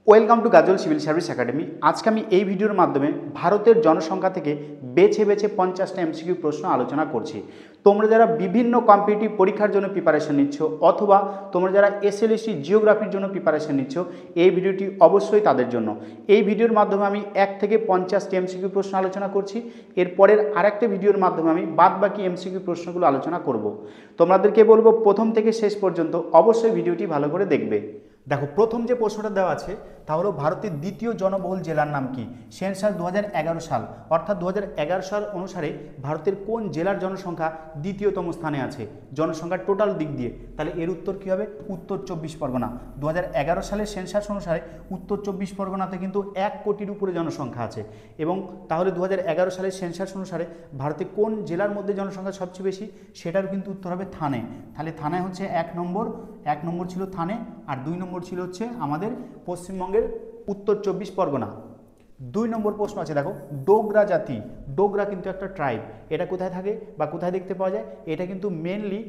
Welcome to Ghazal civil service academy. আজকে আমি এই ভিডিওর মাধ্যমে ভারতের জনসংখ্যা থেকে বেছে বেছে 50টা এমসিকিউ প্রশ্ন আলোচনা করছি। তোমরা যারা বিভিন্ন কম্পিটিটিভ পরীক্ষার জন্য প্রিপারেশন নিচ্ছ অথবা তোমরা যারা এসএলএসটি জিওগ্রাফির জন্য প্রিপারেশন নিচ্ছ, এই ভিডিওটি অবশ্যই তাদের জন্য। এই ভিডিওর মাধ্যমে আমি 1 থেকে 50টি এমসিকিউ প্রশ্ন আলোচনা করছি। এরপরের আরেকটা ভিডিওর মাধ্যমে আমি বাদবাকি এমসিকিউ প্রশ্নগুলো আলোচনা করব। তোমাদেরকে বলবো প্রথম থেকে শেষ পর্যন্ত অবশ্যই ভিডিওটি ভালো করে দেখবে। দেখো, প্রথম যে প্রশ্নটা দেওয়া আছে তা হলো ভারতের দ্বিতীয় জনবহুল জেলার নাম কি? সেন্সাস 2011 সাল, অর্থাৎ 2011 সাল অনুসারে ভারতের কোন জেলার জনসংখ্যা দ্বিতীয়তম স্থানে আছে জনসংখ্যার টোটাল দিক দিয়ে? তাহলে এর উত্তর কী হবে? উত্তর 24 পরগনা। 2011 সালের সেন্সাস অনুসারে উত্তর 24 পরগনাতে কিন্তু 1 কোটির উপরে জনসংখ্যা আছে। এবং তাহলে 2011 সালের সেন্সাস অনুসারে ভারতে কোন জেলার মধ্যে জনসংখ্যা সবচেয়ে বেশি? সেটার কিন্তু উত্তর হবে থানে। তাহলে থানায় হচ্ছে 1 নম্বর ছিল থানে, আর 2 নম্বর ছিল হচ্ছে আমাদের পশ্চিমবঙ্গের উত্তর 24 পরগনা। 2 নম্বর প্রশ্ন আছে, দেখো ডোগরা জাতি। ডোগরা কিন্তু একটা ট্রাইব। এটা কোথায় থাকে বা কোথায় দেখতে পাওয়া যায়? এটা কিন্তু মেনলি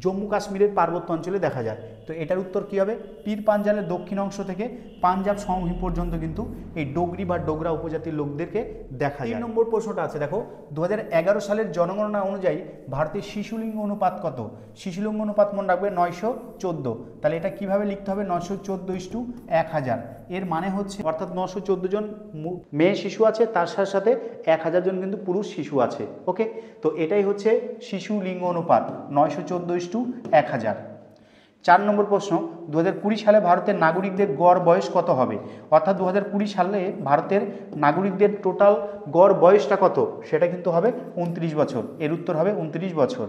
জম্মু কাশ্মীরের পার্বত্য অঞ্চলে দেখা যায়। তো এটার উত্তর কী হবে? পীর পাঞ্জালের দক্ষিণ অংশ থেকে পাঞ্জাব সমভূমি পর্যন্ত কিন্তু এই ডোগরি বা ডোগরা উপজাতির লোকদেরকে দেখা যায়। 3 নম্বর প্রশ্নটা আছে, দেখো 2011 সালের জনগণনা অনুযায়ী ভারতের শিশুলিঙ্গ অনুপাত কত? শিশুলিঙ্গ অনুপাত মনে রাখবে 914। তাহলে এটা কিভাবে লিখতে হবে? 914:1000। এর মানে হচ্ছে অর্থাৎ 914 জন মেয়ে শিশু আছে, তার সাথে সাথে 1000 জন কিন্তু পুরুষ শিশু আছে। ওকে, তো এটাই হচ্ছে শিশু লিঙ্গ অনুপাত 914:1000। 4 নম্বর প্রশ্ন, 2020 সালে ভারতের নাগরিকদের গড় বয়স কত হবে? অর্থাৎ 2020 সালে ভারতের নাগরিকদের টোটাল গড় বয়সটা কত? সেটা কিন্তু হবে 29 বছর। এর উত্তর হবে 29 বছর।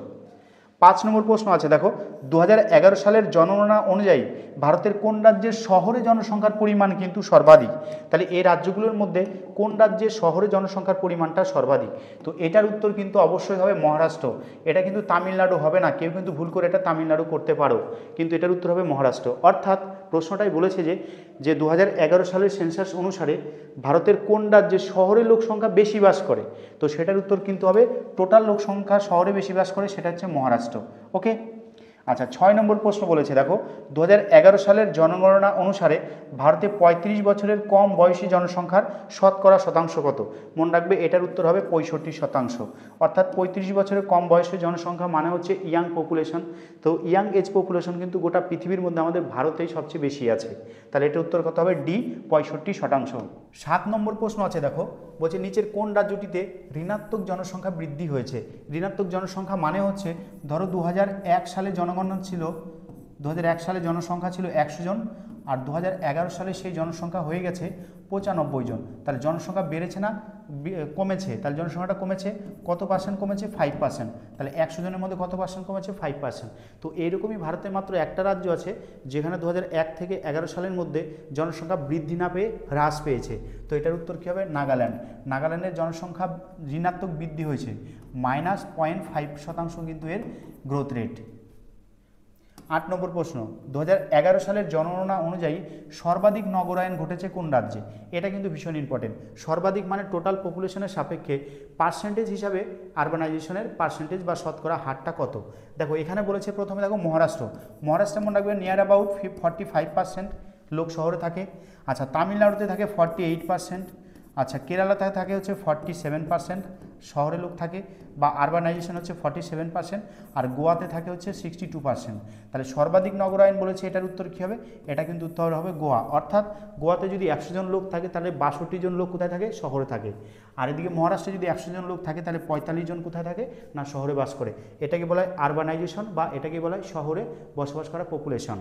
5 নম্বর প্রশ্ন আছে, দেখো 2011 সালের জনগণনা অনুযায়ী ভারতের কোন রাজ্যের শহরে জনসংখ্যার পরিমাণ কিন্তু সর্বাধিক? তাহলে এই রাজ্যগুলোর মধ্যে কোন রাজ্যের শহরে জনসংখ্যার পরিমাণটা সর্বাধিক? তো এটার উত্তর কিন্তু অবশ্যই হবে মহারাষ্ট্র। এটা কিন্তু তামিলনাড়ু হবে না, কেউ কিন্তু ভুল করে এটা তামিলনাড়ু করতে পারো, কিন্তু এটার উত্তর হবে মহারাষ্ট্র। অর্থাৎ প্রশ্নটাই বলেছে যে 2011 সালের সেন্সাস অনুসারে ভারতের কোন রাজ্যে শহরে লোক সংখ্যা বেশি বাস করে? তো সেটার উত্তর কিন্তু হবে টোটাল লোক সংখ্যা শহরে বেশি বাস করে, সেটা হচ্ছে মহারাষ্ট্র। ওকে, আচ্ছা 6 নম্বর প্রশ্ন বলেছে, দেখো 2011 সালের জনগণনা অনুসারে ভারতে 35 বছরের কম বয়সী জনসংখ্যার শতকরা শতাংশ কত? মনে রাখবে এটার উত্তর হবে 65%। অর্থাৎ 35 বছরের কম বয়সী জনসংখ্যা মানে হচ্ছে ইয়াং পপুলেশন। তো ইয়াং এজ পপুলেশন কিন্তু গোটা পৃথিবীর মধ্যে আমাদের ভারতেই সবচেয়ে বেশি আছে। তাহলে এটার উত্তর কত হবে? ডি, 65%। 7 নম্বর প্রশ্ন আছে, দেখো বলছে নিচের কোন রাজ্যটিতে ঋণাত্মক জনসংখ্যা বৃদ্ধি হয়েছে? ঋণাত্মক জনসংখ্যা মানে হচ্ছে ধরো 2001 সালে জনগণনা ছিল 2001 সালে জনসংখ্যা ছিল 100 জন, আর 2011 সালে সেই জনসংখ্যা হয়ে গেছে 95 জন। তাহলে জনসংখ্যা বেড়েছে না কমেছে? তাহলে জনসংখ্যাটা কমেছে, কত পার্সেন্ট কমেছে? 5%। তাহলে 100 জনের মধ্যে কত পার্সেন্ট কমেছে? 5%। তো এইরকমই ভারতের মাত্র একটা রাজ্য আছে যেখানে 2001 থেকে 11 সালের মধ্যে জনসংখ্যা বৃদ্ধি না পেয়ে হ্রাস পেয়েছে। তো এটার উত্তর কী হবে? নাগাল্যান্ড। নাগাল্যান্ডের জনসংখ্যা ঋণাত্মক বৃদ্ধি হয়েছে, -0.5% কিন্তু এর গ্রোথ রেট। 8 নম্বর প্রশ্ন, 2011 সালের জনগণনা অনুযায়ী সর্বাধিক নগরায়ন ঘটেছে কোন রাজ্যে? এটা কিন্তু ভীষণ ইম্পর্টেন্ট। সর্বাধিক মানে টোটাল পপুলেশনের সাপেক্ষে পার্সেন্টেজ হিসাবে আরবানাইজেশনের পার্সেন্টেজ বা শতকরা হারটা কত? দেখো এখানে বলেছে প্রথমে, দেখো মহারাষ্ট্র। মহারাষ্ট্রে মনে রাখবে নিয়ার অ্যাবাউট 45% লোক শহরে থাকে। আচ্ছা তামিলনাড়ুতে থাকে 48%। আচ্ছা কেরালাতে থাকে হচ্ছে 47% শহরে লোক থাকে বা আরবানাইজেশন হচ্ছে 47%, আর গোয়াতে থাকে হচ্ছে 62%। তাহলে সর্বাধিক নগরায়ন বলেছে, এটার উত্তর কী হবে? এটা কিন্তু উত্তর হবে গোয়া। অর্থাৎ গোয়াতে যদি 100 জন লোক থাকে তাহলে 62 জন লোক কোথায় থাকে? শহরে থাকে। আর এদিকে মহারাষ্ট্রে যদি 100 জন লোক থাকে তাহলে 45 জন কোথায় থাকে? না শহরে বাস করে। এটাকে বলা হয় আরবানাইজেশন বা এটাকে বলা হয় শহরে বসবাস করা পপুলেশন।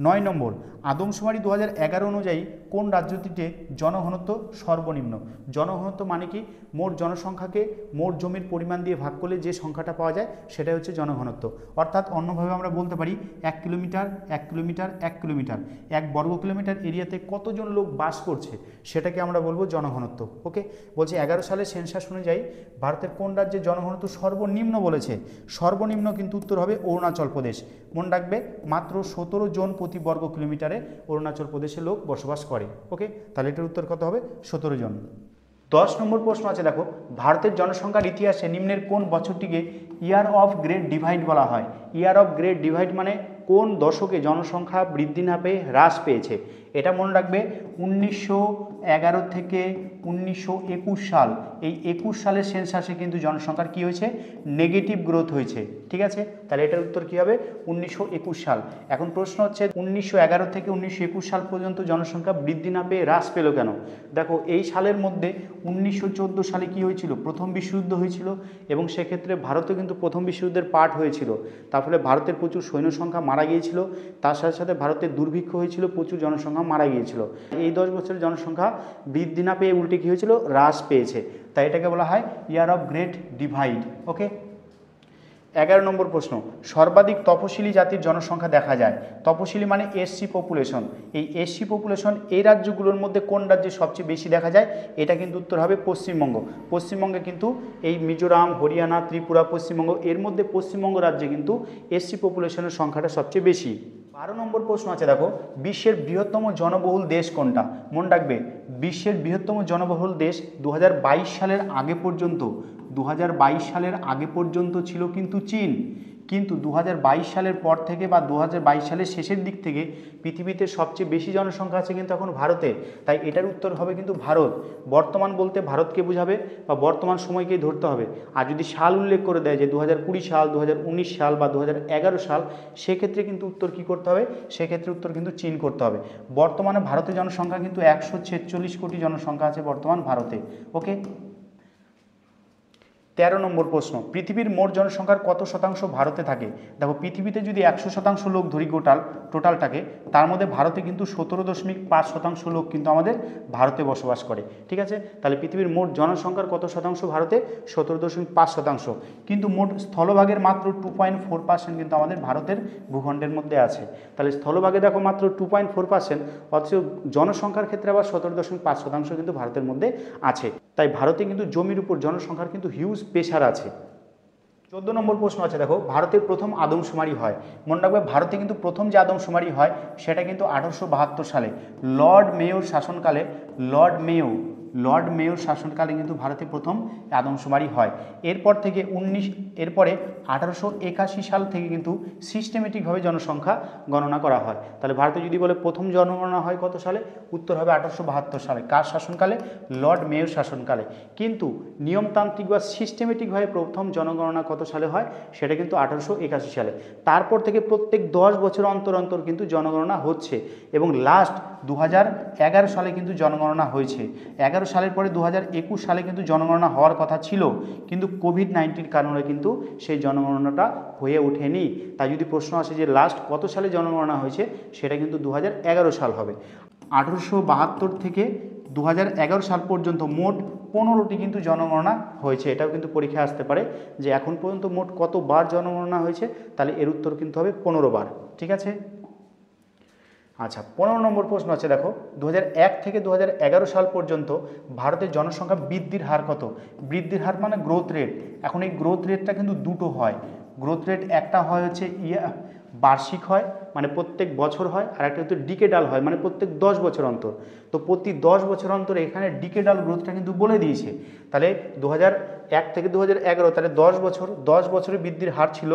9 নম্বর, আদমশুমারি 2011 অনুযায়ী কোন রাজ্যটিতে জনঘনত্ব সর্বনিম্ন? জনঘনত্ব মানে কি? মোট জনসংখ্যাকে মোট জমির পরিমাণ দিয়ে ভাগ করলে যে সংখ্যাটা পাওয়া যায় সেটাই হচ্ছে জনঘনত্ব। অর্থাৎ অন্যভাবে আমরা বলতে পারি 1 কিলোমিটার 1 কিলোমিটার 1 কিলোমিটার 1 বর্গ কিলোমিটার এরিয়াতে কতজন লোক বাস করছে সেটাকে আমরা বলবো জনঘনত্ব। ওকে, বলছে 11 সালের সেন্সাস অনুযায়ী ভারতের কোন রাজ্যের জনঘনত্ব সর্বনিম্ন বলেছে? সর্বনিম্ন কিন্তু উত্তর হবে অরুণাচল প্রদেশ। মনে রাখবে মাত্র 17 জন প্রতি বর্গ কিলোমিটারে অরুণাচল প্রদেশে লোক বসবাস করে। ওকে, তাহলে এটার উত্তর কত হবে? 17 জন। 10 নম্বর প্রশ্ন আছে, দেখো ভারতের জনসংখ্যার ইতিহাসে নিম্নের কোন বছরটিকে ইয়ার অফ গ্রেট ডিভাইড বলা হয়? ইয়ার অফ গ্রেট ডিভাইড মানে কোন দশকে জনসংখ্যা বৃদ্ধি না পেয়ে হ্রাস পেয়েছে? এটা মনে রাখবে 1911 থেকে 1921 সাল, এই 21 সালের সেন্সাসে কিন্তু জনসংখ্যার কী হয়েছে, নেগেটিভ গ্রোথ হয়েছে। ঠিক আছে, তাহলে এটার উত্তর কী হবে, 1921 সাল। এখন প্রশ্ন হচ্ছে 1911 থেকে 1921 সাল পর্যন্ত জনসংখ্যা বৃদ্ধি না পেয়ে হ্রাস পেল কেন? দেখো এই সালের মধ্যে 1914 সালে কী হয়েছিল, প্রথম বিশ্বযুদ্ধ হয়েছিল এবং সেক্ষেত্রে ভারতও কিন্তু প্রথম বিশ্বযুদ্ধের পার্ট হয়েছিল। তার ফলে ভারতের প্রচুর সৈন্য সংখ্যা মারা গিয়েছিল, তার সাথে সাথে ভারতের দুর্ভিক্ষ হয়েছিল, প্রচুর জনসংখ্যা মারা গিয়েছিল। এই 10 বছরের জনসংখ্যা বৃদ্ধি না পেয়ে উল্টে কী হয়েছিল, হ্রাস পেয়েছে, তাই এটাকে বলা হয় ইয়ার অফ গ্রেট ডিভাইড। ওকে, 11 নম্বর প্রশ্ন, সর্বাধিক তপশিলি জাতির জনসংখ্যা দেখা যায়। তপশিলি মানে এসসি পপুলেশন। এই এসসি পপুলেশন এই রাজ্যগুলোর মধ্যে কোন রাজ্যে সবচেয়ে বেশি দেখা যায়? এটা কিন্তু উত্তর হবে পশ্চিমবঙ্গ। পশ্চিমবঙ্গে কিন্তু এই মিজোরাম, হরিয়ানা, ত্রিপুরা, পশ্চিমবঙ্গ, এর মধ্যে পশ্চিমবঙ্গ রাজ্যে কিন্তু এসসি পপুলেশনের সংখ্যাটা সবচেয়ে বেশি। 12 নম্বর প্রশ্ন আছে দেখো, বিশ্বের বৃহত্তম জনবহুল দেশ কোনটা? মনে রাখবে বিশ্বের বৃহত্তম জনবহুল দেশ 2022 সালের আগে পর্যন্ত 2022 সালের আগে পর্যন্ত ছিল কিন্তু চীন। কিন্তু 2022 সালের পর থেকে বা 2022 সালের শেষের দিক থেকে পৃথিবীতে সবচেয়ে বেশি জনসংখ্যা আছে কিন্তু এখন ভারতে, তাই এটার উত্তর হবে কিন্তু ভারত। বর্তমান বলতে ভারতকে বোঝাবে বা বর্তমান সময়কেই ধরতে হবে। আর যদি সাল উল্লেখ করে দেয় যে 2020 সাল, 2019 সাল বা 2011 সাল, সেক্ষেত্রে কিন্তু উত্তর কী করতে হবে, সেক্ষেত্রে উত্তর কিন্তু চীন করতে হবে। বর্তমানে ভারতের জনসংখ্যা কিন্তু 146 কোটি জনসংখ্যা আছে বর্তমান ভারতে। ওকে, 13 নম্বর প্রশ্ন, পৃথিবীর মোট জনসংখ্যার কত শতাংশ ভারতে থাকে? দেখো পৃথিবীতে যদি 100% লোক ধরি টোটালটাকে, তার মধ্যে ভারতে কিন্তু 17.5% লোক কিন্তু আমাদের ভারতে বসবাস করে। ঠিক আছে, তাহলে পৃথিবীর মোট জনসংখ্যার কত শতাংশ ভারতে? 17.5%। কিন্তু মোট স্থলভাগের মাত্র 2.4% কিন্তু আমাদের ভারতের ভূখণ্ডের মধ্যে আছে। তাহলে স্থলভাগে দেখো মাত্র 2.4%, অথচ জনসংখ্যার ক্ষেত্রে আবার 17.5% কিন্তু ভারতের মধ্যে আছে। তাই ভারতে কিন্তু জমির উপর জনসংখ্যার কিন্তু হিউজ প্রেশার আছে। 14 নম্বর প্রশ্ন আছে দেখো, ভারতের প্রথম আদমশুমারি হয়। মনে রাখবে ভারতে কিন্তু প্রথম যে আদমশুমারি হয় সেটা কিন্তু 1872 সালে লর্ড মেয়োর শাসনকালে, লর্ড মেয়োর শাসনকালে কিন্তু ভারতে প্রথম আদমশুমারি হয়। এরপর থেকে এরপরে 1881 সাল থেকে কিন্তু সিস্টেমেটিকভাবে জনসংখ্যা গণনা করা হয়। তাহলে ভারতে যদি বলে প্রথম জনগণনা হয় কত সালে, উত্তর হবে 1872 সালে। কার শাসনকালে? লর্ড মেয়োর শাসনকালে। কিন্তু নিয়মতান্ত্রিক বা সিস্টেমেটিকভাবে প্রথম জনগণনা কত সালে হয়, সেটা কিন্তু 1881 সালে। তারপর থেকে প্রত্যেক 10 বছর অন্তর অন্তর কিন্তু জনগণনা হচ্ছে এবং লাস্ট 2011 সালে কিন্তু জনগণনা হয়েছে। 11 সালের পরে 2021 সালে কিন্তু জনগণনা হওয়ার কথা ছিল, কিন্তু কোভিড-19 কারণে কিন্তু সেই জনগণনাটা হয়ে ওঠেনি। তাই যদি প্রশ্ন আসে যে লাস্ট কত সালে জনগণনা হয়েছে, সেটা কিন্তু 2011 সাল হবে। 1872 থেকে 2011 সাল পর্যন্ত মোট 15টি কিন্তু জনগণনা হয়েছে। এটাও কিন্তু পরীক্ষায় আসতে পারে যে এখন পর্যন্ত মোট কতবার জনগণনা হয়েছে, তাহলে এর উত্তর কিন্তু হবে 15 বার। ঠিক আছে, আচ্ছা 15 নম্বর প্রশ্ন আছে দেখো, 2001 থেকে 2011 সাল পর্যন্ত ভারতের জনসংখ্যা বৃদ্ধির হার কত? বৃদ্ধির হার মানে গ্রোথ রেট। এখন এই গ্রোথ রেটটা কিন্তু দুটো হয়। গ্রোথ রেট একটা হয় হচ্ছে বার্ষিক হয়, মানে প্রত্যেক বছর হয়, আর একটা হচ্ছে ডিকেডাল হয়, মানে প্রত্যেক 10 বছর অন্তর। তো প্রতি 10 বছর অন্তর এখানে ডিকেডাল গ্রোথটা কিন্তু বলে দিয়েছে। তাহলে 2001 থেকে 2011, তাহলে 10 বছরে বৃদ্ধির হার ছিল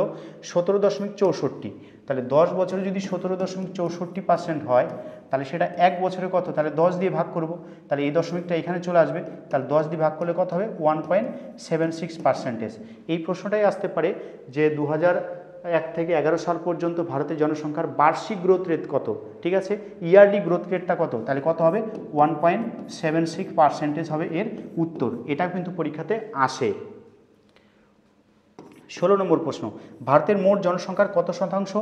17.64। তাহলে 10 বছরে যদি 17.64% হয়, তাহলে সেটা এক বছরে কত? তাহলে 10 দিয়ে ভাগ করব, তাহলে এই দশমিকটা এখানে চলে আসবে, তাহলে 10 দিয়ে ভাগ করলে কত হবে? 1.76%। এই প্রশ্নটাই আসতে পারে যে 2001 থেকে 11 সাল পর্যন্ত ভারতের জনসংখ্যার বার্ষিক গ্রোথ রেট কত? ঠিক আছে, ইয়ারলি গ্রোথ রেটটা কত? তাহলে কত হবে? 1.76% হবে এর উত্তর। এটা কিন্তু পরীক্ষাতে আসে। 16 নম্বর প্রশ্ন, ভারতের মোট জনসংখ্যার কত শতাংশ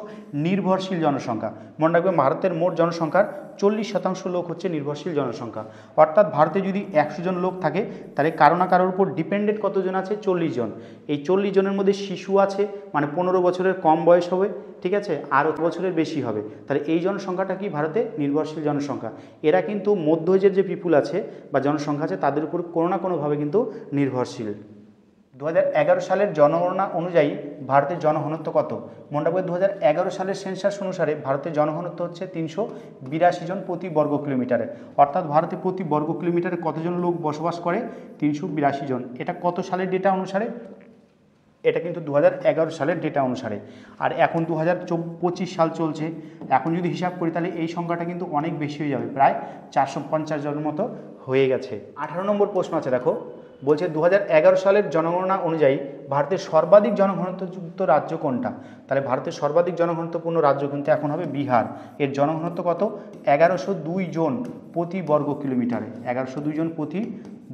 নির্ভরশীল জনসংখ্যা? মনে রাখবে ভারতের মোট জনসংখ্যার 40% লোক হচ্ছে নির্ভরশীল জনসংখ্যা। অর্থাৎ ভারতে যদি 100 জন লোক থাকে, তাহলে কারো না কারোর উপর ডিপেন্ডেন্ট কতজন আছে? 40 জন। এই 40 জনের মধ্যে শিশু আছে, মানে 15 বছরের কম বয়স হবে, ঠিক আছে, আর বছরের বেশি হবে। তাহলে এই জনসংখ্যাটা কি ভারতে নির্ভরশীল জনসংখ্যা। এরা কিন্তু মধ্য এজের যে পিপুল আছে বা জনসংখ্যা আছে, তাদের উপর কোনো না কোনোভাবে কিন্তু নির্ভরশীল। 2011 সালের জনগণনা অনুযায়ী ভারতের জনঘনত্ব কত? মনে রাখবে 2011 সালের সেন্সাস অনুসারে ভারতের জনঘনত্ব হচ্ছে 382 জন প্রতি বর্গ কিলোমিটারে। অর্থাৎ ভারতে প্রতি বর্গ কিলোমিটারে কতজন লোক বসবাস করে? 382 জন। এটা কত সালের ডেটা অনুসারে? এটা কিন্তু 2011 সালের ডেটা অনুসারে। আর এখন 2025 সাল চলছে, এখন যদি হিসাব করি তাহলে এই সংখ্যাটা কিন্তু অনেক বেশি হয়ে যাবে, প্রায় 450 জনের মতো হয়ে গেছে। 18 নম্বর প্রশ্ন আছে দেখো, বলছে 2011 সালের জনগণনা অনুযায়ী ভারতের সর্বাধিক জনঘনত্বযুক্ত রাজ্য কোনটা। তাহলে ভারতের সর্বাধিক জনঘনত্বপূর্ণ রাজ্য কিন্তু এখন হবে বিহার। এর জনঘনত্ব কত? 1102 জন প্রতি বর্গ কিলোমিটারে। 1102 জন প্রতি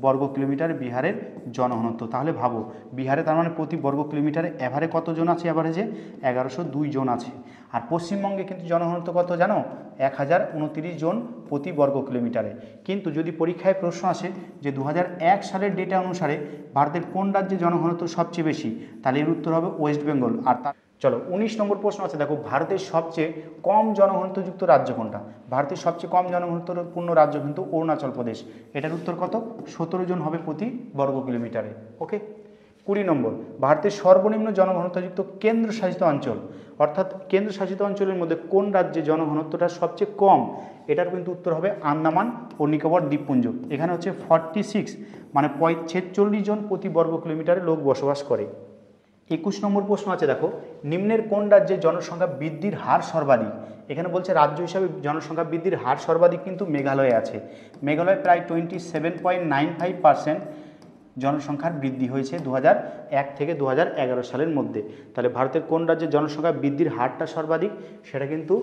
বর্গ কিলোমিটারে বিহারের জনঘনত্ব। তাহলে ভাবো বিহারে তার মানে প্রতি বর্গ কিলোমিটারে এভারে কতজন আছে? অ্যাভারেজে 1102 জন আছে। আর পশ্চিমবঙ্গে কিন্তু জনঘনত্ব কত জানো? 1029 জন প্রতি বর্গ কিলোমিটারে। কিন্তু যদি পরীক্ষায় প্রশ্ন আসে যে 2001 সালের ডেটা অনুসারে ভারতের কোন রাজ্যে জনঘনত্ব সবচেয়ে বেশি, তাহলে এর উত্তর হবে ওয়েস্ট বেঙ্গল। আর তার চলো 19 নম্বর প্রশ্ন আছে দেখো, ভারতের সবচেয়ে কম জনঘনত্বযুক্ত রাজ্য কোনটা। ভারতের সবচেয়ে কম জনঘনত্বপূর্ণ রাজ্য কিন্তু অরুণাচল প্রদেশ। এটার উত্তর কত? 17 জন হবে প্রতি বর্গ কিলোমিটারে। ওকে। 20 নম্বর, ভারতের সর্বনিম্ন জনঘনত্বযুক্ত কেন্দ্রশাসিত অঞ্চল, অর্থাৎ কেন্দ্রশাসিত অঞ্চলের মধ্যে কোন রাজ্যে জনঘনত্বটা সবচেয়ে কম, এটার কিন্তু উত্তর হবে আন্দামান ও নিকোবর দ্বীপপুঞ্জ। এখানে হচ্ছে 46 মানে 46 জন প্রতি বর্গ কিলোমিটারে লোক বসবাস করে। 21 নম্বর প্রশ্ন আছে দেখো, নিম্নের কোন রাজ্যে জনসংখ্যা বৃদ্ধির হার সর্বাধিক। এখানে বলছে রাজ্য হিসাবে জনসংখ্যা বৃদ্ধির হার সর্বাধিক কিন্তু মেঘালয়ে আছে। মেঘালয় প্রায় 27.95% জনসংখ্যার বৃদ্ধি হয়েছে 2001 থেকে 2011 সালের মধ্যে। তাহলে ভারতের কোন রাজ্যে জনসংখ্যা বৃদ্ধির হারটা সর্বাধিক, সেটা কিন্তু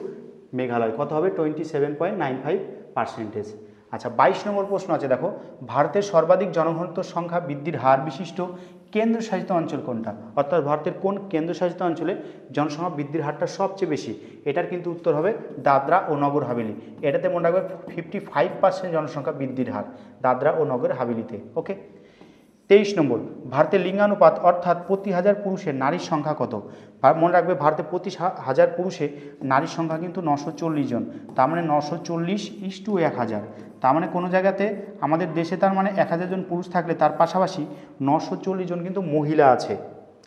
মেঘালয়। কত হবে? 27.95%। আচ্ছা 22 নম্বর প্রশ্ন আছে দেখো, ভারতের সর্বাধিক জনঘনত্ব সংখ্যা বৃদ্ধির হার বিশিষ্ট কেন্দ্রশাসিত অঞ্চল কোনটা। অর্থাৎ ভারতের কোন কেন্দ্রশাসিত অঞ্চলে জনসংখ্যা বৃদ্ধির হারটা সবচেয়ে বেশি, এটার কিন্তু উত্তর হবে দাদরা ও নগর হাভেলি। এটাতে মনে রাখবে 55% জনসংখ্যা বৃদ্ধির হার দাদরা ও নগর হাভেলিতে। ওকে। 23 নম্বর, ভারতের লিঙ্গানুপাত অর্থাৎ প্রতি হাজার পুরুষের নারীর সংখ্যা কত। মনে রাখবে ভারতে প্রতি হাজার পুরুষে নারীর সংখ্যা কিন্তু 940 জন। তার মানে 940:1000। তার মানে কোনো জায়গাতে আমাদের দেশে তার মানে 1000 জন পুরুষ থাকলে তার পাশাপাশি 940 জন কিন্তু মহিলা আছে,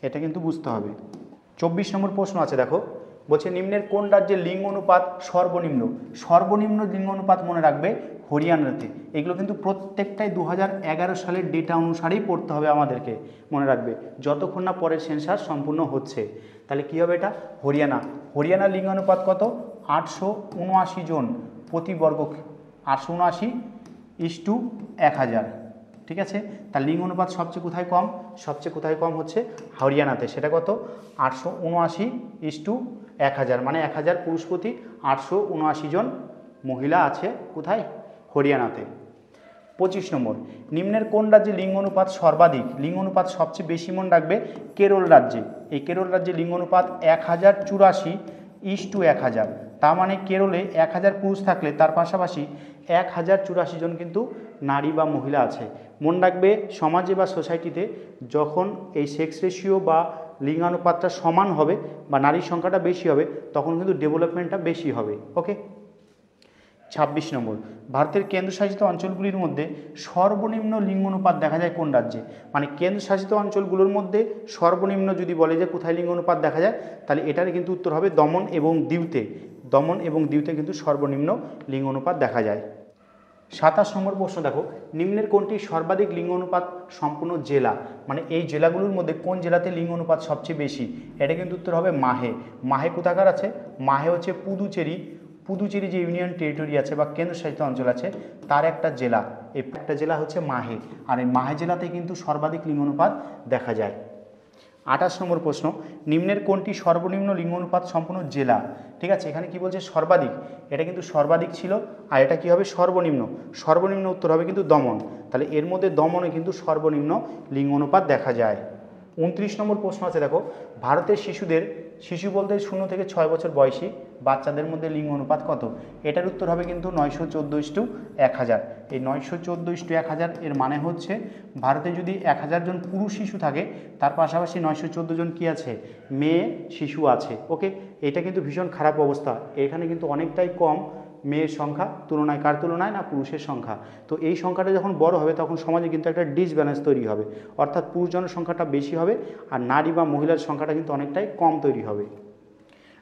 এটা কিন্তু বুঝতে হবে। 24 নম্বর প্রশ্ন আছে দেখো, বলছে নিম্নের কোন রাজ্যের লিঙ্গ অনুপাত সর্বনিম্ন। সর্বনিম্ন লিঙ্গ অনুপাত মনে রাখবে হরিয়ানাতে। এগুলো কিন্তু প্রত্যেকটাই 2011 সালের ডেটা অনুসারেই পড়তে হবে আমাদেরকে, মনে রাখবে যতক্ষণ না পরের সেন্সাস সম্পূর্ণ হচ্ছে। তাহলে কী হবে? এটা হরিয়ানা। হরিয়ানার লিঙ্গানুপাত কত? 879 জন প্রতি বর্গ, 879:1000। ঠিক আছে। তার লিঙ্গ অনুপাত সবচেয়ে কোথায় কম? সবচেয়ে কোথায় কম হচ্ছে হরিয়ানাতে। সেটা কত? 879:1000, মানে 1000 পুরুষ প্রতি 879 জন মহিলা আছে কোথায়? হরিয়ানাতে। 25 নম্বর, নিম্নের কোন রাজ্যে লিঙ্গ অনুপাত সর্বাধিক? লিঙ্গ অনুপাত সবচেয়ে বেশি মনে রাখবে কেরল রাজ্যে। এই কেরল রাজ্যে লিঙ্গ অনুপাত 1084:1000। তার মানে কেরলে 1000 পুরুষ থাকলে তার পাশাপাশি 1084 জন কিন্তু নারী বা মহিলা আছে। মনে রাখবে সমাজে বা সোসাইটিতে যখন এই সেক্স রেশিও বা লিঙ্গানুপাতটা সমান হবে বা নারীর সংখ্যাটা বেশি হবে, তখন কিন্তু ডেভেলপমেন্টটা বেশি হবে। ওকে। 26 নম্বর, ভারতের কেন্দ্রশাসিত অঞ্চলগুলির মধ্যে সর্বনিম্ন লিঙ্গ অনুপাত দেখা যায় কোন রাজ্যে। মানে কেন্দ্রশাসিত অঞ্চলগুলোর মধ্যে সর্বনিম্ন যদি বলে যে কোথায় লিঙ্গ অনুপাত দেখা যায়, তাহলে এটার কিন্তু উত্তর হবে দমন এবং দিউতে। দমন এবং দিউতে কিন্তু সর্বনিম্ন লিঙ্গ অনুপাত দেখা যায়। 27 নম্বর প্রশ্ন দেখো, নিম্নের কোনটি সর্বাধিক লিঙ্গ অনুপাত সম্পূর্ণ জেলা। মানে এই জেলাগুলোর মধ্যে কোন জেলাতে লিঙ্গ অনুপাত সবচেয়ে বেশি, এটা কিন্তু উত্তর হবে মাহে। মাহে কোথাকার আছে? মাহে হচ্ছে পুদুচেরি যে ইউনিয়ন টেরিটরি আছে বা কেন্দ্রশাসিত অঞ্চল আছে তার একটা জেলা। এই একটা জেলা হচ্ছে মাহে। আর এই মাহে জেলাতে কিন্তু সর্বাধিক লিঙ্গ অনুপাত দেখা যায়। 28 নম্বর প্রশ্ন, নিম্নের কোনটি সর্বনিম্ন লিঙ্গ অনুপাত সম্পূর্ণ জেলা। ঠিক আছে, এখানে কি বলছে? সর্বাধিক। এটা কিন্তু সর্বাধিক ছিল, আর এটা কি হবে? সর্বনিম্ন। সর্বনিম্ন উত্তর হবে কিন্তু দমন। তাহলে এর মধ্যে দমনে কিন্তু সর্বনিম্ন লিঙ্গ অনুপাত দেখা যায়। 29 নম্বর প্রশ্ন আছে দেখো, ভারতের শিশুদের, শিশু বলতে 0 থেকে 6 বছর বয়সী বাচ্চাদের মধ্যে লিঙ্গ অনুপাত কত? এটার উত্তর হবে কিন্তু 914:1000। এই 914:1000 এর মানে হচ্ছে ভারতে যদি 1000 জন পুরুষ শিশু থাকে তার পাশাপাশি 914 জন কি আছে? মেয়ে শিশু আছে। ওকে। এটা কিন্তু ভীষণ খারাপ অবস্থা। এখানে কিন্তু অনেকটাই কম মেয়ের সংখ্যা তুলনায়, কার তুলনায় না পুরুষের সংখ্যা। তো এই সংখ্যাটা যখন বড় হবে তখন সমাজে কিন্তু একটা ডিসব্যালেন্স তৈরি হবে, অর্থাৎ পুরুষ জনসংখ্যাটা বেশি হবে আর নারী বা মহিলার সংখ্যাটা কিন্তু অনেকটাই কম তৈরি হবে।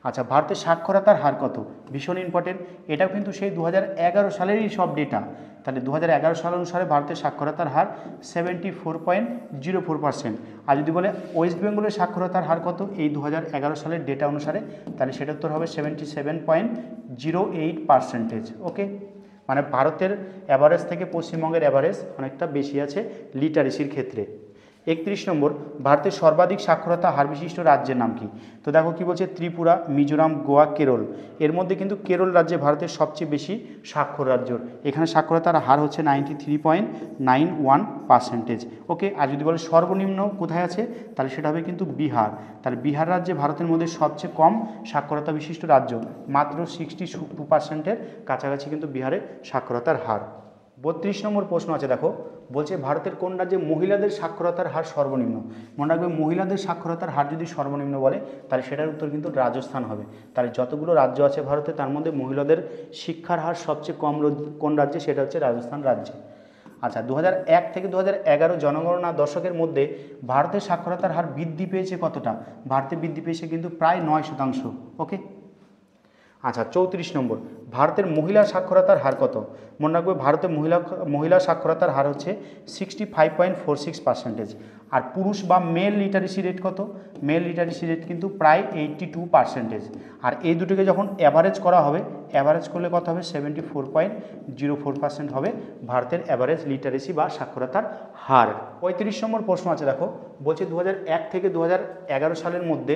আচ্ছা, ভারতের সাক্ষরতার হার কত? ভীষণ ইম্পর্টেন্ট। এটাও কিন্তু সেই 2011 সালেরই সব ডেটা। তাহলে 2011 সাল অনুসারে ভারতের সাক্ষরতার হার 74.04%। আর যদি বলে ওয়েস্ট বেঙ্গলের সাক্ষরতার হার কত এই 2011 সালের ডেটা অনুসারে, তাহলে সেটা উত্তর হবে 77.08%। ওকে, মানে ভারতের অ্যাভারেজ থেকে পশ্চিমবঙ্গের অ্যাভারেজ অনেকটা বেশি আছে লিটারেসির ক্ষেত্রে। 31 নম্বর, ভারতের সর্বাধিক সাক্ষরতা হার বিশিষ্ট রাজ্যের নাম কি? তো দেখো কি বলছে, ত্রিপুরা, মিজোরাম, গোয়া, কেরল। এর মধ্যে কিন্তু কেরল রাজ্যে ভারতের সবচেয়ে বেশি স্বাক্ষর রাজ্য, এখানে সাক্ষরতার হার হচ্ছে 93.91%। ওকে, আর যদি বলে সর্বনিম্ন কোথায় আছে, তাহলে সেটা হবে কিন্তু বিহার। তাহলে বিহার রাজ্যে ভারতের মধ্যে সবচেয়ে কম সাক্ষরতা বিশিষ্ট রাজ্য, মাত্র 62%-এর কাছাকাছি কিন্তু বিহারের সাক্ষরতার হার। 32 নম্বর প্রশ্ন আছে, দেখো বলছে ভারতের কোন রাজ্যে মহিলাদের সাক্ষরতার হার সর্বনিম্ন? মনে রাখবে মহিলাদের সাক্ষরতার হার যদি সর্বনিম্ন বলে তাহলে সেটার উত্তর কিন্তু রাজস্থান হবে। তাহলে যতগুলো রাজ্য আছে ভারতে তার মধ্যে মহিলাদের শিক্ষার হার সবচেয়ে কম কোন রাজ্যে, সেটা হচ্ছে রাজস্থান রাজ্যে। আচ্ছা, 2001 থেকে 2011 জনগণনা দশকের মধ্যে ভারতের সাক্ষরতার হার বৃদ্ধি পেয়েছে কতটা? ভারতে বৃদ্ধি পেয়েছে কিন্তু প্রায় 9%। ওকে, আচ্ছা 34 নম্বর, ভারতের মহিলা সাক্ষরতার হার কত? মনে রাখবে ভারতের মহিলা সাক্ষরতার হার হচ্ছে 65.46%। আর পুরুষ বা মেল লিটারেসি রেট কত? মেল লিটারেসি রেট কিন্তু প্রায় 82%। আর এই দুটোকে যখন অ্যাভারেজ করা হবে, অ্যাভারেজ করলে কত হবে? 74.04% হবে ভারতের অ্যাভারেজ লিটারেসি বা সাক্ষরতার হার। 35 নম্বর প্রশ্ন আছে, দেখো বলছে 2001 থেকে 2011 সালের মধ্যে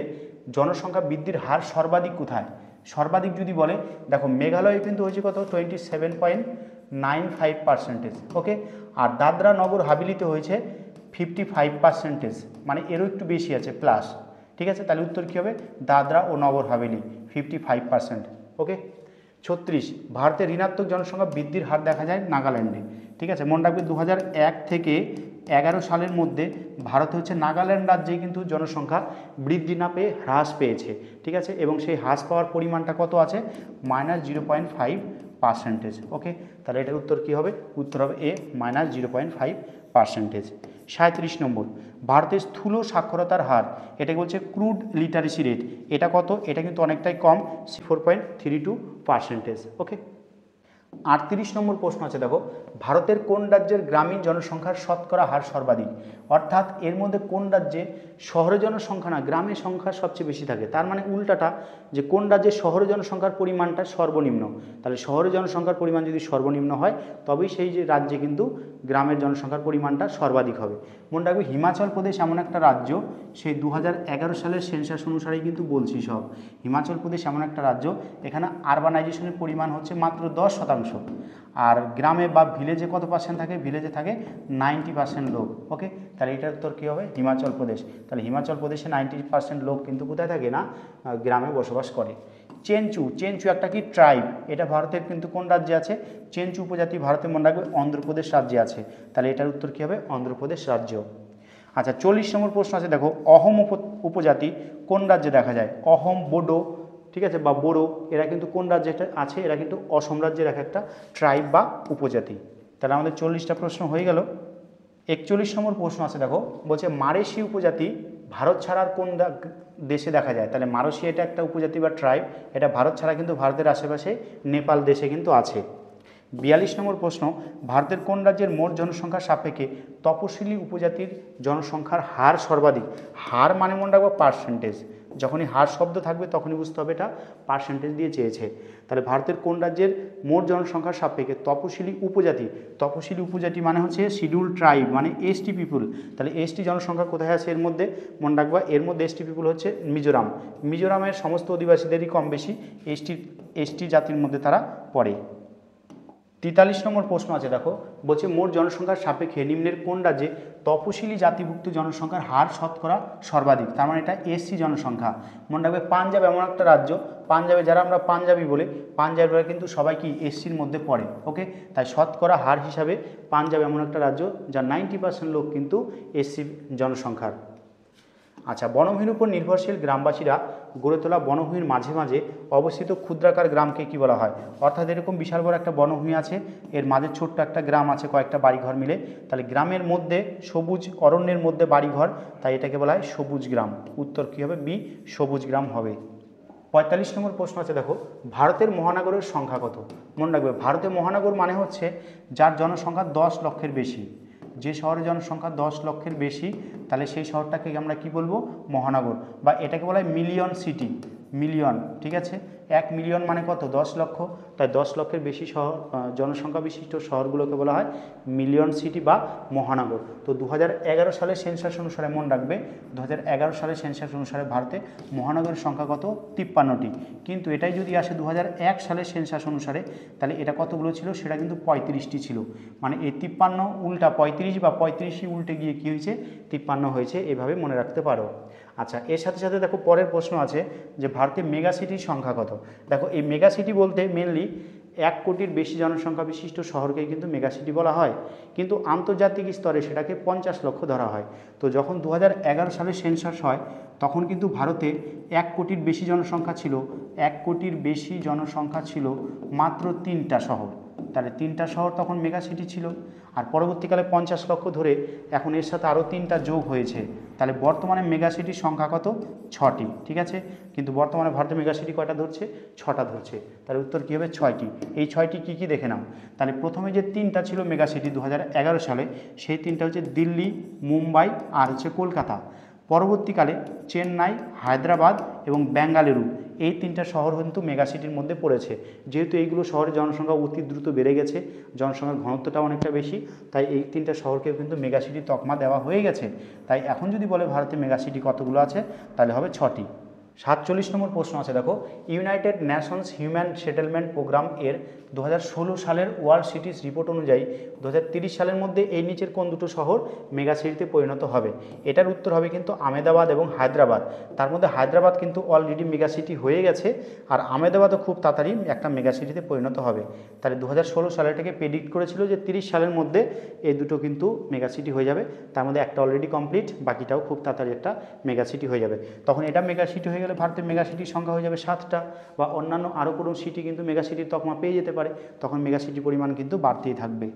জনসংখ্যা বৃদ্ধির হার সর্বাধিক কোথায়? সর্বাধিক যদি বলে, দেখো মেঘালয়ে কিন্তু হয়েছে কত? 27.95%। ওকে, আর দাদরা নগর হাভেলিতে হয়েছে 55%, মানে এরও একটু বেশি আছে প্লাস। ঠিক আছে, তাহলে উত্তর কী হবে? দাদরা ও নগর হাভেলি 55%। ওকে, 36, ভারতের ঋণাত্মক জনসংখ্যা বৃদ্ধির হার দেখা যায় নাগাল্যান্ডে। ঠিক আছে, মনে রাখবে 2001 থেকে 11 সালের মধ্যে ভারতে হচ্ছে নাগাল্যান্ড রাজ্যে কিন্তু জনসংখ্যা বৃদ্ধি না পেয়ে হ্রাস পেয়েছে। ঠিক আছে, এবং সেই হ্রাস পাওয়ার পরিমাণটা কত আছে? -0.5%। ওকে, তাহলে এটার উত্তর কী হবে? উত্তর হবে এ, -0.5%। 37 নম্বর, ভারতের স্থূল সাক্ষরতার হার, এটাকে বলছে ক্রুড লিটারেসি রেট, এটা কত? এটা কিন্তু অনেকটাই কম, 4.32%। ওকে, 38 নম্বর প্রশ্ন আছে, দেখো ভারতের কোন রাজ্যের গ্রামীণ জনসংখ্যার শতকরা হার সর্বাধিক? অর্থাৎ এর মধ্যে কোন রাজ্যে শহরে জনসংখ্যা না গ্রামের সংখ্যা সবচেয়ে বেশি থাকে, তার মানে উল্টাটা, যে কোন রাজ্যে শহরে জনসংখ্যার পরিমাণটা সর্বনিম্ন। তাহলে শহরে জনসংখ্যার পরিমাণ যদি সর্বনিম্ন হয় তবেই সেই যে রাজ্যে কিন্তু গ্রামের জনসংখ্যার পরিমাণটা সর্বাধিক হবে। মনে রাখবে হিমাচল প্রদেশ এমন একটা রাজ্য, সেই 2011 সালের সেন্সাস অনুসারেই কিন্তু বলছি সব। হিমাচল প্রদেশ এমন একটা রাজ্য, এখানে আরবানাইজেশনের পরিমাণ হচ্ছে মাত্র 10%। আর গ্রামে বা ভিলেজে কত পার্সেন্ট থাকে? ভিলেজে থাকে 90% লোক। ওকে, তাহলে এটার উত্তর কী হবে? হিমাচল প্রদেশ। তাহলে হিমাচল প্রদেশে 90% লোক কিন্তু কোথায় থাকে না গ্রামে বসবাস করে। চেঞ্চু, চেঞ্চু একটা কি ট্রাইব, এটা ভারতের কিন্তু কোন রাজ্যে আছে? চেঞ্চু উপজাতি ভারতের মনে রাখবে অন্ধ্রপ্রদেশ রাজ্যে আছে। তাহলে এটার উত্তর কী হবে? অন্ধ্রপ্রদেশ রাজ্য। আচ্ছা 40 নম্বর প্রশ্ন আছে, দেখো অহোম উপজাতি কোন রাজ্যে দেখা যায়? অহোম, বোডো, ঠিক আছে, বা বোরো, এরা কিন্তু কোন রাজ্যে আছে? এরা কিন্তু অসম রাজ্যের একটা ট্রাইব বা উপজাতি। তাহলে আমাদের 40টা প্রশ্ন হয়ে গেল। 41 নম্বর প্রশ্ন আছে, দেখো বলছে মারেশি উপজাতি ভারত ছাড়ার কোন দেশে দেখা যায়? তাহলে মারসি এটা একটা উপজাতি বা ট্রাইব, এটা ভারত ছাড়া কিন্তু ভারতের আশেপাশে নেপাল দেশে কিন্তু আছে। 42 নম্বর প্রশ্ন, ভারতের কোন রাজ্যের মোট জনসংখ্যার সাপেক্ষে তপশিলি উপজাতির জনসংখ্যার হার সর্বাধিক? হার মানে মনে রাখবো পার্সেন্টেজ, যখনই হার শব্দ থাকবে তখনই বুঝতে হবে এটা পার্সেন্টেজ দিয়ে চেয়েছে। তাহলে ভারতের কোন রাজ্যের মোট জনসংখ্যার সাপেক্ষে তপশিলি উপজাতি, তপশিলি উপজাতি মানে হচ্ছে শিডিউল ট্রাইব, মানে এসটি পিপুল। তাহলে এসটি জনসংখ্যা কোথায় আছে এর মধ্যে? মনে রাখবা এর মধ্যে এসটি পিপুল হচ্ছে মিজোরাম। মিজোরামের সমস্ত অধিবাসীদেরই কম বেশি এসটি জাতির মধ্যে তারা পড়ে। 43 নম্বর প্রশ্ন আছে, দেখো বলছে মোট জনসংখ্যার সাপেক্ষে নিম্নের কোন রাজ্যে তপশিলি জাতিভুক্ত জনসংখ্যার হার শতকরা সর্বাধিক? তার মানে এটা এসসি জনসংখ্যা। মনে রাখবে পাঞ্জাব এমন একটা রাজ্য, পাঞ্জাবে যারা আমরা পাঞ্জাবি বলে, পাঞ্জাবিরা কিন্তু সবাই কি এসসির মধ্যে পড়ে। ওকে, তাই শতকরা হার হিসাবে পাঞ্জাব এমন একটা রাজ্য যার 90% লোক কিন্তু এসসি জনসংখ্যার। আচ্ছা, বনভূমির উপর নির্ভরশীল গ্রামবাসীরা গড়ে তোলা বনভূমির মাঝে মাঝে অবস্থিত ক্ষুদ্রাকার গ্রামকে কি বলা হয়? অর্থাৎ এরকম বিশাল বড় একটা বনভূমি আছে, এর মাঝে ছোট্ট একটা গ্রাম আছে কয়েকটা বাড়িঘর মিলে, তাহলে গ্রামের মধ্যে সবুজ অরণ্যের মধ্যে বাড়িঘর, তাই এটাকে বলা হয় সবুজ গ্রাম। উত্তর কী হবে? বি, সবুজ গ্রাম হবে। 45 নম্বর প্রশ্ন আছে, দেখো ভারতের মহানগরের সংখ্যা কত? মনে রাখবে, ভারতের মহানগর মানে হচ্ছে যার জনসংখ্যা 10 লক্ষের বেশি। যে শহরের জনসংখ্যা 10 লক্ষের বেশি, তাহলে সেই শহরটাকে আমরা কি বলবো? মহানগর, বা এটাকে বলা হয় মিলিয়ন সিটি। মিলিয়ন, ঠিক আছে। 1 মিলিয়ন মানে কত? 10 লক্ষ। তাই 10 লক্ষের বেশি শহর, জনসংখ্যা বিশিষ্ট শহরগুলোকে বলা হয় মিলিয়ন সিটি বা মহানগর। তো 2011 সালের সেন্সাস অনুসারে, মনে রাখবে 2011 সালের সেন্সাস অনুসারে ভারতে মহানগরের সংখ্যা কত? 53টি। কিন্তু এটাই যদি আসে 2001 সালের সেন্সাস অনুসারে, তাহলে এটা কতগুলো ছিল? সেটা কিন্তু 35টি ছিল। মানে এই 53 উল্টা 35 বা 35ই উল্টে গিয়ে কী হয়েছে? 53 হয়েছে। এভাবে মনে রাখতে পারো। আচ্ছা, এর সাথে সাথে দেখো পরের প্রশ্ন আছে যে ভারতের মেগা সিটির সংখ্যা কত? দেখো এই মেগা সিটি বলতে মেনলি 1 কোটির বেশি জনসংখ্যা বিশিষ্ট শহরকে কিন্তু মেগা সিটি বলা হয়, কিন্তু আন্তর্জাতিক স্তরে সেটাকে 50 লক্ষ ধরা হয়। তো যখন 2011 সালে সেন্সাস হয়, তখন কিন্তু ভারতে 1 কোটির বেশি জনসংখ্যা ছিল। 1 কোটির বেশি জনসংখ্যা ছিল মাত্র 3টা শহর। তাহলে 3টা শহর তখন মেগা সিটি ছিল। আর পরবর্তীকালে 50 লক্ষ ধরে এখন এর সাথে আরও 3টা যোগ হয়েছে। তাহলে বর্তমানে মেগা সিটির সংখ্যা কত? 6টি, ঠিক আছে। কিন্তু বর্তমানে ভারতে মেগা সিটি কয়টা ধরছে? 6টা ধরছে। তাহলে উত্তর কী হবে? 6টি। এই 6টি কী কী দেখে নাও। তাহলে প্রথমে যে 3টা ছিল মেগা সিটি 2011 সালে, সেই 3টা হচ্ছে দিল্লি, মুম্বাই আর হচ্ছে কলকাতা। পরবর্তীকালে চেন্নাই, হায়দ্রাবাদ এবং বেঙ্গালুরু, এই 3টা শহর কিন্তু মেগা সিটির মধ্যে পড়েছে। যেহেতু এইগুলো শহরের জনসংখ্যা অতি দ্রুত বেড়ে গেছে, জনসংখ্যার ঘনত্বটা অনেকটা বেশি, তাই এই 3টা শহরকেও কিন্তু মেগা সিটির তকমা দেওয়া হয়ে গেছে। তাই এখন যদি বলে ভারতে মেগা সিটি কতগুলো আছে, তাহলে হবে 6টি। 47 নম্বর প্রশ্ন আছে, দেখো United Nations Human Settlement Programme এর 2016 সালের ওয়ার্ল্ড সিটিজ রিপোর্ট অনুযায়ী 2030 সালের মধ্যে এই নিচের কোন দুটো শহর মেগা সিটিতে পরিণত হবে? এটার উত্তর হবে কিন্তু আহমেদাবাদ এবং হায়দ্রাবাদ। তার মধ্যে হায়দ্রাবাদ কিন্তু অলরেডি মেগা সিটি হয়ে গেছে, আর আহমেদাবাদও খুব তাড়াতাড়ি একটা মেগা সিটিতে পরিণত হবে। তাহলে 2016 সালে এটাকে প্রেডিক্ট করেছিল যে 30 সালের মধ্যে এই দুটো কিন্তু মেগা সিটি হয়ে যাবে। তার মধ্যে একটা অলরেডি কমপ্লিট, বাকিটাও খুব তাড়াতাড়ি একটা মেগা সিটি হয়ে যাবে। তখন এটা মেগা সিটি হয়ে গেলে ভারতের মেগা সিটির সংখ্যা হয়ে যাবে 7টা, বা অন্যান্য আরও কোনো সিটি কিন্তু মেগা সিটির তকমা পেয়ে যেতে পারে। তখন মেগা সিটির পরিমাণ কিন্তু বাড়তেই থাকবে।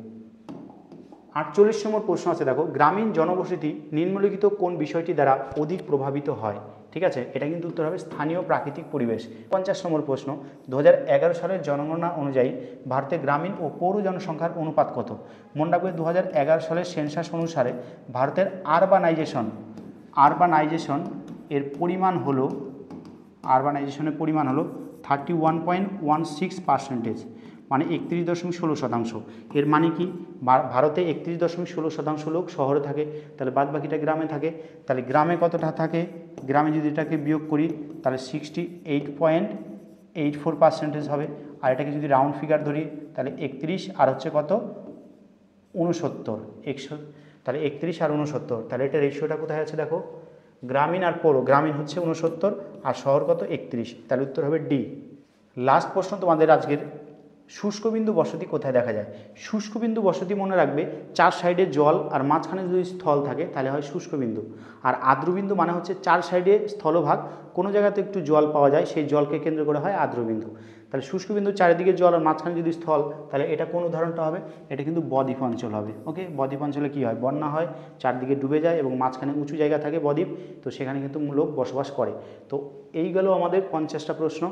48 নম্বর প্রশ্ন আছে, দেখো গ্রামীণ জনবসতি নিম্নলিখিত কোন বিষয়টি দ্বারা অধিক প্রভাবিত হয়? ঠিক আছে, এটা কিন্তু উত্তর হবে স্থানীয় প্রাকৃতিক পরিবেশ। 50 নম্বর প্রশ্ন, 2011 সালের জনগণনা অনুযায়ী ভারতের গ্রামীণ ও পৌর জনসংখ্যার অনুপাত কত? মনে রাখবে 2011 সালের সেন্সাস অনুসারে ভারতের আরবানাইজেশন এর পরিমাণ হলো, আরবানাইজেশনের পরিমাণ হলো 31.16%, মানে 31.16%। এর মানে কি? ভারতে 31.16% লোক শহরে থাকে, তাহলে বাদ বাকিটা গ্রামে থাকে। তাহলে গ্রামে কতটা থাকে? গ্রামে যদি এটাকে বিয়োগ করি তাহলে 68.84% হবে। আর এটাকে যদি রাউন্ড ফিগার ধরি তাহলে 31 আর হচ্ছে কত? 69। তাহলে 31 আর 69, তাহলে এটা রেশিওটা কোথায় আছে দেখো, গ্রামীণ আর পৌর। গ্রামীণ হচ্ছে 69 আর শহর কত? 31। তাহলে উত্তর হবে ডি। লাস্ট প্রশ্ন তোমাদের আজকের, শুষ্কবিন্দু বসতি কোথায় দেখা যায়? শুষ্কবিন্দু বসতি মনে রাখবে 4 সাইডে জল আর মাঝখানে যদি স্থল থাকে তাহলে হয় শুষ্কবিন্দু। আর আর্দ্রবিন্দু মানে হচ্ছে 4 সাইডে স্থলভাগ, কোনো জায়গাতে একটু জল পাওয়া যায়, সেই জলকে কেন্দ্র করে হয় আর্দ্রবিন্দু। তাহলে শুষ্কবিন্দু চারিদিকে জল আর মাঝখানে যদি স্থল, তাহলে এটা কোন উদাহরণটা হবে? এটা কিন্তু বদ্বীপ অঞ্চল হবে। ওকে, বদ্বীপ অঞ্চলে কী হয়? বন্যা হয়, চারদিকে ডুবে যায় এবং মাঝখানে উঁচু জায়গা থাকে বদ্বীপ, তো সেখানে কিন্তু লোক বসবাস করে। তো এই গেল আমাদের 50টা প্রশ্ন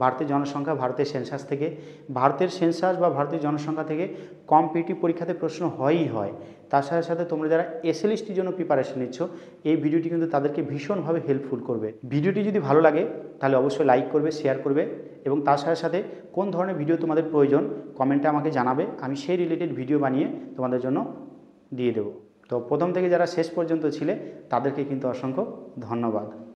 ভারতের জনসংখ্যা, ভারতের সেন্সাস থেকে। ভারতের সেন্সাস বা ভারতের জনসংখ্যা থেকে কম্পিটিটিভ পরীক্ষাতে প্রশ্ন হয়ই হয়। তার সাথে সাথে তোমরা যারা এসএলএসটির জন্য প্রিপারেশন নিচ্ছ, এই ভিডিওটি কিন্তু তাদেরকে ভীষণভাবে হেল্পফুল করবে। ভিডিওটি যদি ভালো লাগে তাহলে অবশ্যই লাইক করবে, শেয়ার করবে, এবং তার সাথে সাথে কোন ধরনের ভিডিও তোমাদের প্রয়োজন কমেন্টে আমাকে জানাবে, আমি সেই রিলেটেড ভিডিও বানিয়ে তোমাদের জন্য দিয়ে দেবো। তো প্রথম থেকে যারা শেষ পর্যন্ত ছিলে তাদেরকে কিন্তু অসংখ্য ধন্যবাদ।